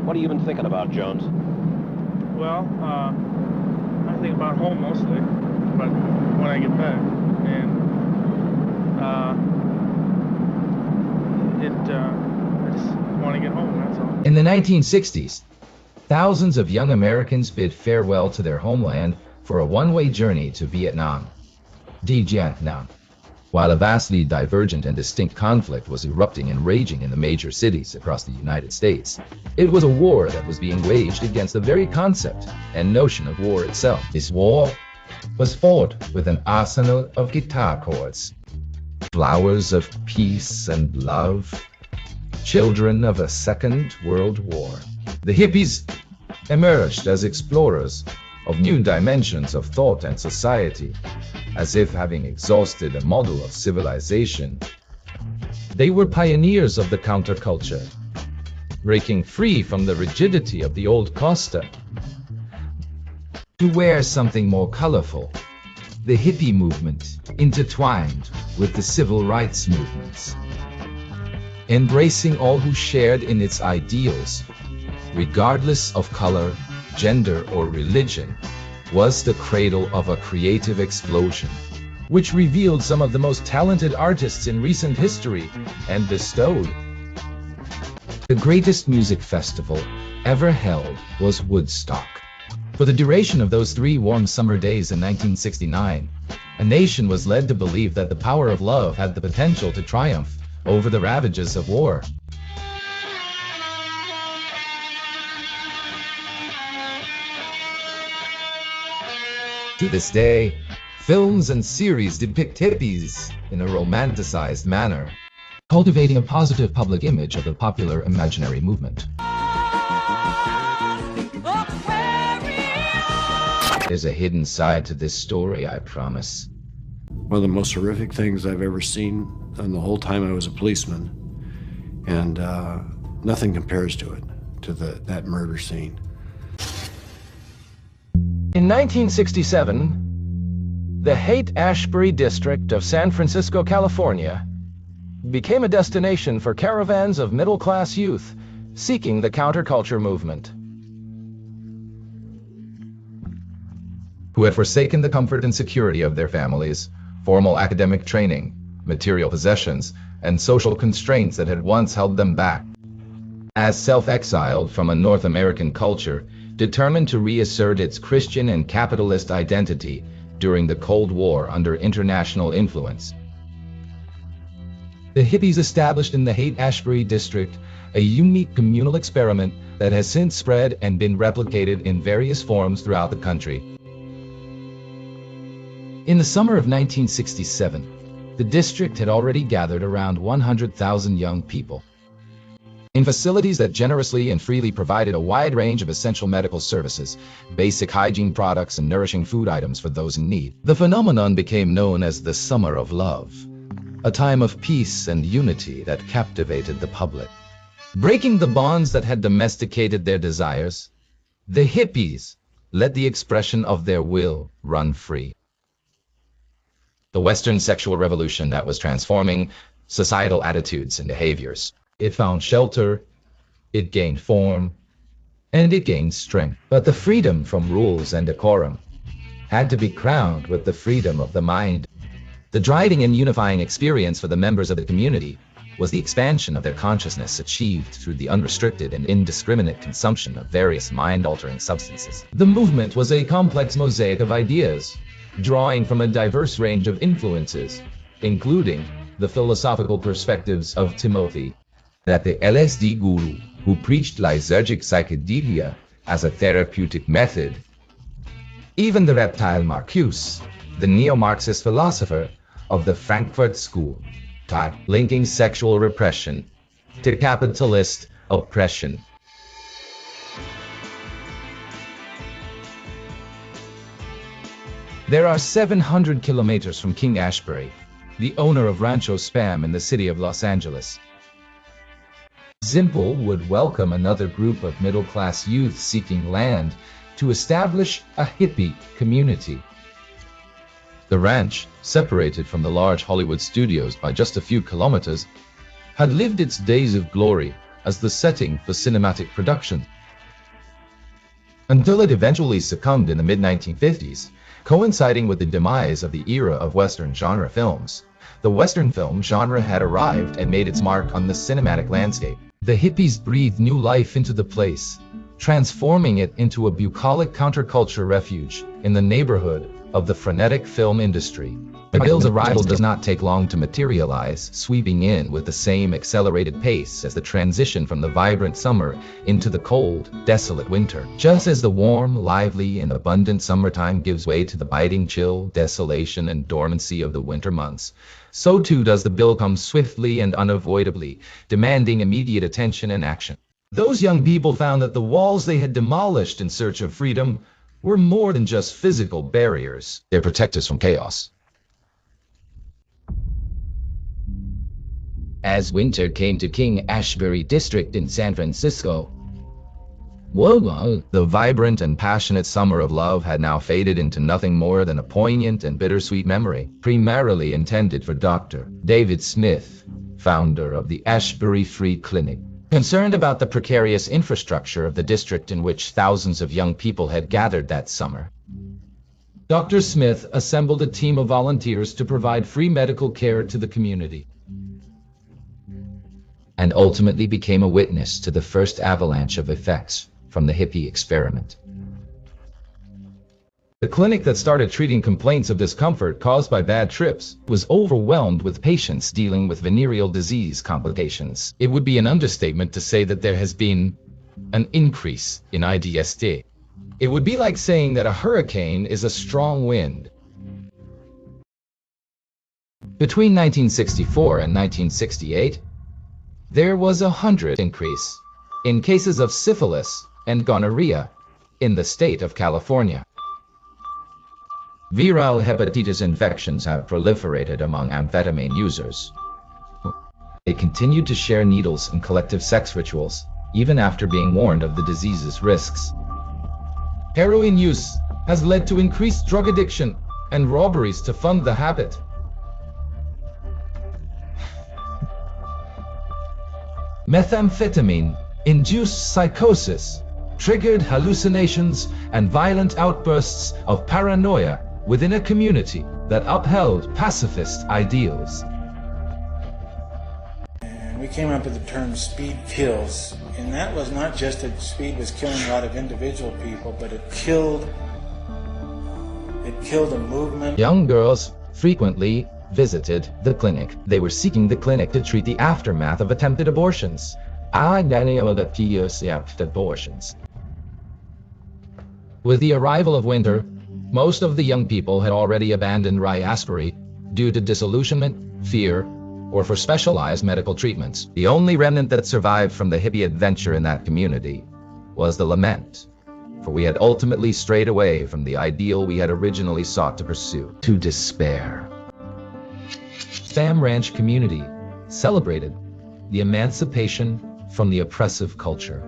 What have you been thinking about, Jones? Well, I think about home mostly, but when I get back, and I just want to get home, that's all. In the 1960s, thousands of young Americans bid farewell to their homeland for a one-way journey to Vietnam. While a vastly divergent and distinct conflict was erupting and raging in the major cities across the United States, it was a war that was being waged against the very concept and notion of war itself. This war was fought with an arsenal of guitar chords, flowers of peace and love, children of a Second World War. The hippies emerged as explorers of new dimensions of thought and society, as if having exhausted a model of civilization. They were pioneers of the counterculture, breaking free from the rigidity of the old costa to wear something more colorful. The hippie movement intertwined with the civil rights movements, embracing all who shared in its ideals, regardless of color, gender, or religion, was the cradle of a creative explosion, which revealed some of the most talented artists in recent history and bestowed the greatest music festival ever held was Woodstock. For the duration of those 3 warm summer days in 1969, a nation was led to believe that the power of love had the potential to triumph over the ravages of war. To this day, films and series depict hippies in a romanticized manner, cultivating a positive public image of the popular imaginary movement. There's a hidden side to this story, I promise. One of the most horrific things I've ever seen in the whole time I was a policeman, and nothing compares to it, to that murder scene. In 1967, the Haight-Ashbury district of San Francisco, California, became a destination for caravans of middle-class youth seeking the counterculture movement, who had forsaken the comfort and security of their families, formal academic training, material possessions, and social constraints that had once held them back. As self-exiled from a North American culture, determined to reassert its Christian and capitalist identity during the Cold War under international influence, the hippies established in the Haight-Ashbury district a unique communal experiment that has since spread and been replicated in various forms throughout the country. In the summer of 1967, the district had already gathered around 100,000 young people in facilities that generously and freely provided a wide range of essential medical services, basic hygiene products, and nourishing food items for those in need. The phenomenon became known as the Summer of Love, a time of peace and unity that captivated the public. Breaking the bonds that had domesticated their desires, the hippies let the expression of their will run free. The Western sexual revolution that was transforming societal attitudes and behaviors. It found shelter, it gained form, and it gained strength. But the freedom from rules and decorum had to be crowned with the freedom of the mind. The driving and unifying experience for the members of the community was the expansion of their consciousness achieved through the unrestricted and indiscriminate consumption of various mind-altering substances. The movement was a complex mosaic of ideas, drawing from a diverse range of influences, including the philosophical perspectives of Timothy, that the LSD guru who preached lysergic psychedelia as a therapeutic method, even the reptile Marcuse, the neo-Marxist philosopher of the Frankfurt School, taught linking sexual repression to capitalist oppression. There are 700 kilometers from King Ashbury, the owner of Rancho Spam in the city of Los Angeles. Zimple would welcome another group of middle-class youth seeking land to establish a hippie community. The ranch, separated from the large Hollywood studios by just a few kilometers, had lived its days of glory as the setting for cinematic production. until it eventually succumbed in the mid-1950s, coinciding with the demise of the era of Western genre films. The Western film genre had arrived and made its mark on the cinematic landscape. The hippies breathed new life into the place, transforming it into a bucolic counterculture refuge in the neighborhood of the frenetic film industry. McGill's arrival does not take long to materialize, sweeping in with the same accelerated pace as the transition from the vibrant summer into the cold, desolate winter. Just as the warm, lively, and abundant summertime gives way to the biting chill, desolation, and dormancy of the winter months, so too does the bill come swiftly and unavoidably, demanding immediate attention and action. Those young people found that the walls they had demolished in search of freedom were more than just physical barriers. They protect us from chaos. As winter came to King Ashbury District in San Francisco, the vibrant and passionate summer of love had now faded into nothing more than a poignant and bittersweet memory, primarily intended for Dr. David Smith, founder of the Ashbury Free Clinic. Concerned about the precarious infrastructure of the district in which thousands of young people had gathered that summer, Dr. Smith assembled a team of volunteers to provide free medical care to the community, and ultimately became a witness to the first avalanche of effects from the hippie experiment. The clinic that started treating complaints of discomfort caused by bad trips was overwhelmed with patients dealing with venereal disease complications. It would be an understatement to say that there has been an increase in IDSD. It would be like saying that a hurricane is a strong wind. Between 1964 and 1968, there was a 100% increase in cases of syphilis and gonorrhea in the state of California. Viral hepatitis infections have proliferated among amphetamine users. They continued to share needles and collective sex rituals, even after being warned of the disease's risks. Heroin use has led to increased drug addiction and robberies to fund the habit. Methamphetamine-induced psychosis triggered hallucinations and violent outbursts of paranoia within a community that upheld pacifist ideals. And we came up with the term speed kills, and that was not just that speed was killing a lot of individual people, but it killed a movement. Young girls frequently visited the clinic. They were seeking the clinic to treat the aftermath of attempted abortions. With the arrival of winter, most of the young people had already abandoned Ashbury due to disillusionment, fear, or for specialized medical treatments. The only remnant that survived from the hippie adventure in that community was the lament, for we had ultimately strayed away from the ideal we had originally sought to pursue, to despair. Sam Ranch community celebrated the emancipation from the oppressive culture.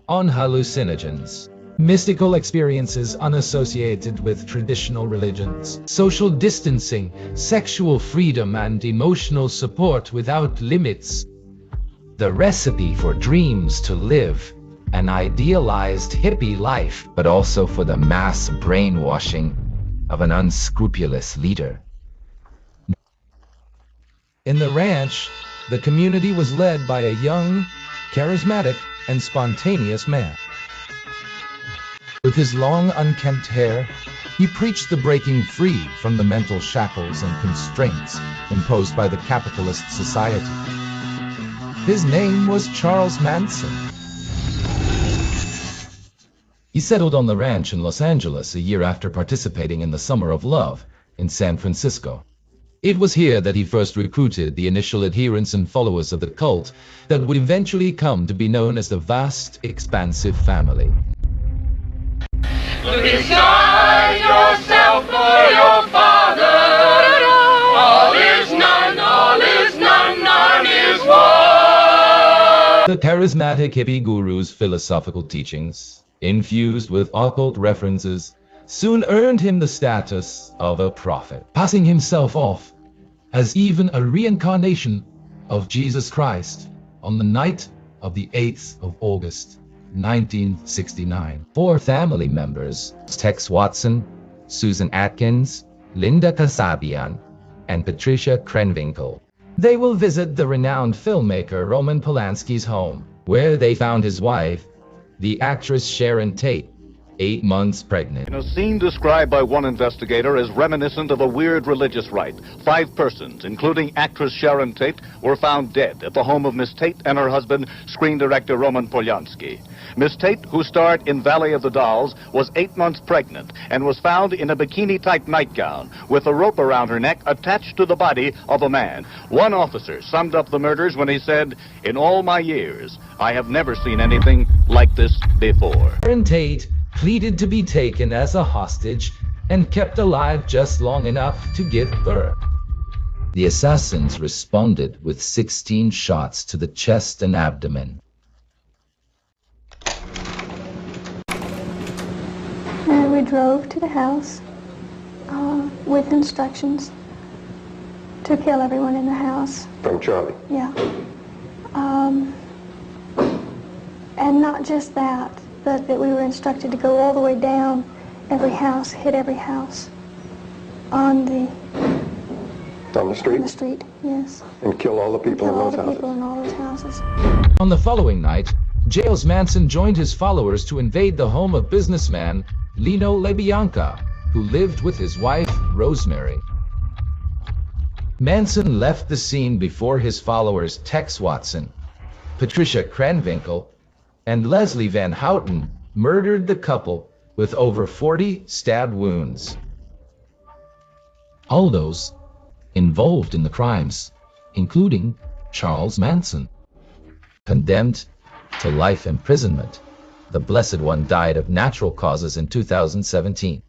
On hallucinogens, mystical experiences unassociated with traditional religions, social distancing, sexual freedom, and emotional support without limits. The recipe for dreams to live an idealized hippie life, but also for the mass brainwashing of an unscrupulous leader. In the ranch, the community was led by a young, charismatic, and spontaneous man. With his long, unkempt hair, he preached the breaking free from the mental shackles and constraints imposed by the capitalist society. His name was Charles Manson. He settled on the ranch in Los Angeles a year after participating in the Summer of Love in San Francisco. It was here that he first recruited the initial adherents and followers of the cult that would eventually come to be known as the Vast Expansive Family. Decide yourself for your father. All is none, all is none, none is one. The charismatic hippie guru's philosophical teachings, infused with occult references, soon earned him the status of a prophet, passing himself off as even a reincarnation of Jesus Christ on the night of the 8th of August, 1969. 4 family members, Tex Watson, Susan Atkins, Linda Kasabian, and Patricia Krenwinkel. They will visit the renowned filmmaker Roman Polanski's home, where they found his wife, the actress Sharon Tate, 8 months pregnant. In a scene described by one investigator as reminiscent of a weird religious rite, 5 persons, including actress Sharon Tate, were found dead at the home of Miss Tate and her husband, screen director Roman Polanski. Miss Tate, who starred in Valley of the Dolls, was 8 months pregnant and was found in a bikini-type nightgown with a rope around her neck attached to the body of a man. One officer summed up the murders when he said, "In all my years, I have never seen anything like this before." Sharon Tate pleaded to be taken as a hostage and kept alive just long enough to give birth. The assassins responded with 16 shots to the chest and abdomen. And we drove to the house with instructions to kill everyone in the house. From Charlie? Yeah. And not just that, but that we were instructed to go all the way down every house, hit every house on the street, yes. And kill all the people in those houses? Kill all the people in all those houses. On the following night, Giles Manson joined his followers to invade the home of businessman Lino LaBianca, who lived with his wife, Rosemary. Manson left the scene before his followers Tex Watson, Patricia Krenwinkel, and Leslie Van Houten murdered the couple with over 40 stab wounds. All those involved in the crimes, including Charles Manson. Condemned to life imprisonment, the Blessed One died of natural causes in 2017,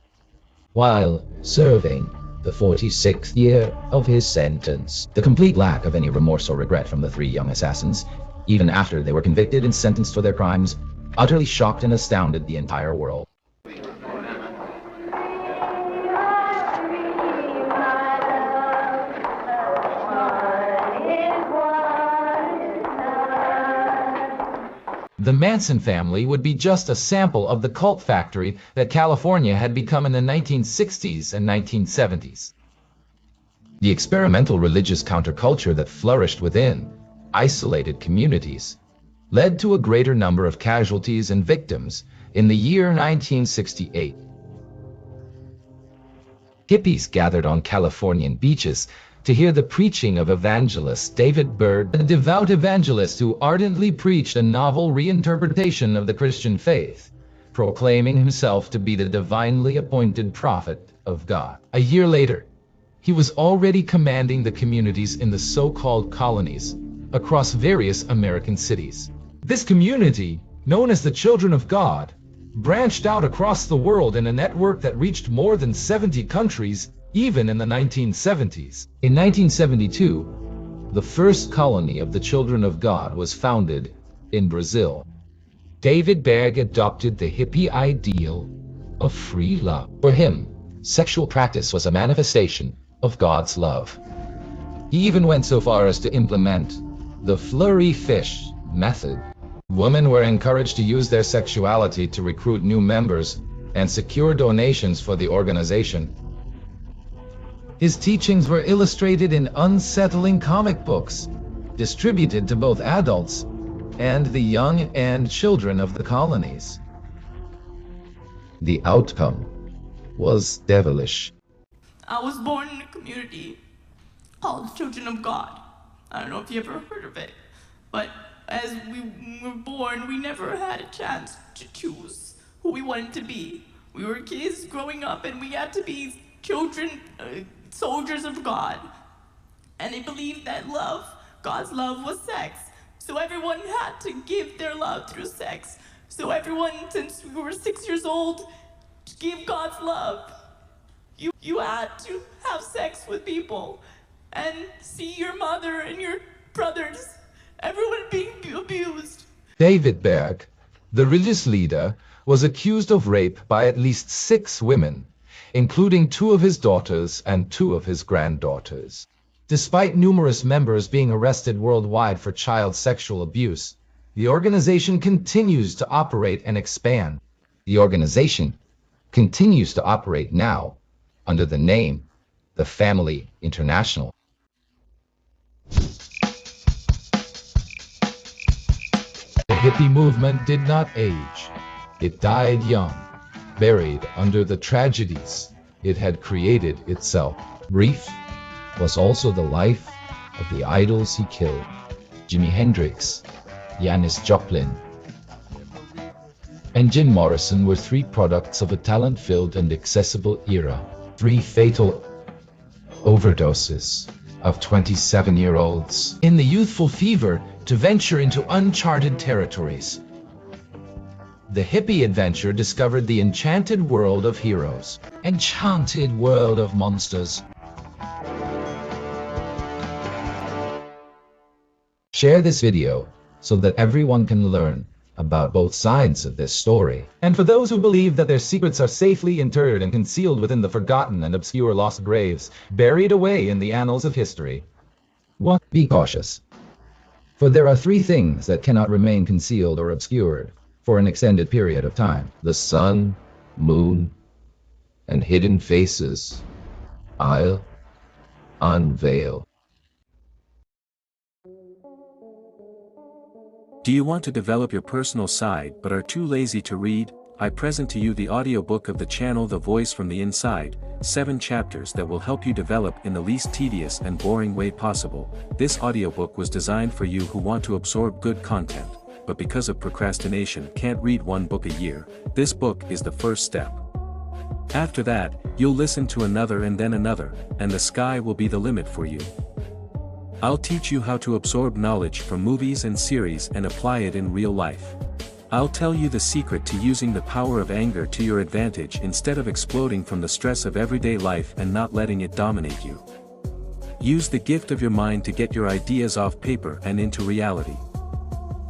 while serving the 46th year of his sentence. The complete lack of any remorse or regret from the 3 young assassins, even after they were convicted and sentenced for their crimes, utterly shocked and astounded the entire world. The Manson family would be just a sample of the cult factory that California had become in the 1960s and 1970s. The experimental religious counterculture that flourished within isolated communities led to a greater number of casualties and victims in the year 1968. Hippies gathered on Californian beaches to hear the preaching of evangelist David Byrd, a devout evangelist who ardently preached a novel reinterpretation of the Christian faith, proclaiming himself to be the divinely appointed prophet of God. A year later, he was already commanding the communities in the so-called colonies across various American cities. This community, known as the Children of God, branched out across the world in a network that reached more than 70 countries, even in the 1970s. In 1972, the first colony of the Children of God was founded in Brazil. David Berg adopted the hippie ideal of free love. For him, sexual practice was a manifestation of God's love. He even went so far as to implement the flurry fish method. Women were encouraged to use their sexuality to recruit new members and secure donations for the organization. His teachings were illustrated in unsettling comic books, distributed to both adults and the young and children of the colonies. The outcome was devilish. I was born in a community called Children of God. I don't know if you ever heard of it, but as we were born, we never had a chance to choose who we wanted to be. We were kids growing up and we had to be children, soldiers of God. And they believed that love, God's love, was sex. So everyone had to give their love through sex. So everyone, since we were 6 years old, to give God's love, you had to have sex with people and see your mother and your brothers, everyone being abused. David Berg, the religious leader, was accused of rape by at least 6 women, including 2 of his daughters and 2 of his granddaughters. Despite numerous members being arrested worldwide for child sexual abuse, the organization continues to operate and expand. The organization continues to operate now under the name The Family International. The hippie movement did not age. It died young, buried under the tragedies it had created itself. Brief was also the life of the idols he killed: Jimi Hendrix, Janis Joplin, and Jim Morrison were three products of a talent-filled and accessible era. Three fatal overdoses of 27-year-olds in the youthful fever to venture into uncharted territories. The hippie adventure discovered the enchanted world of heroes, enchanted world of monsters. Share this video so that everyone can learn about both sides of this story. And for those who believe that their secrets are safely interred and concealed within the forgotten and obscure lost graves, buried away in the annals of history. 1. Be cautious. For there are three things that cannot remain concealed or obscured for an extended period of time: the sun, moon, and hidden faces. I'll unveil. Do you want to develop your personal side but are too lazy to read? I present to you the audiobook of the channel The Voice from the Inside, 7 chapters that will help you develop in the least tedious and boring way possible. This audiobook was designed for you who want to absorb good content, but because of procrastination can't read one book a year. This book is the first step. After that, you'll listen to another and then another, and the sky will be the limit for you. I'll teach you how to absorb knowledge from movies and series and apply it in real life. I'll tell you the secret to using the power of anger to your advantage instead of exploding from the stress of everyday life and not letting it dominate you. Use the gift of your mind to get your ideas off paper and into reality.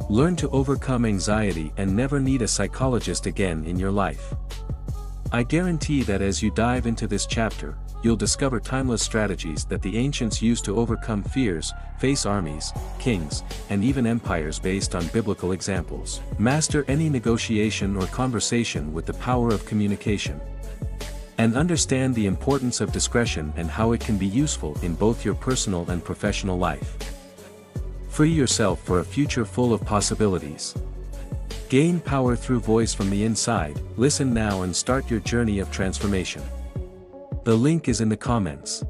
Learn to overcome anxiety and never need a psychologist again in your life. I guarantee that as you dive into this chapter, you'll discover timeless strategies that the ancients used to overcome fears, face armies, kings, and even empires based on biblical examples. Master any negotiation or conversation with the power of communication. And understand the importance of discretion and how it can be useful in both your personal and professional life. Free yourself for a future full of possibilities. Gain power through Voice from the Inside. Listen now and start your journey of transformation. The link is in the comments.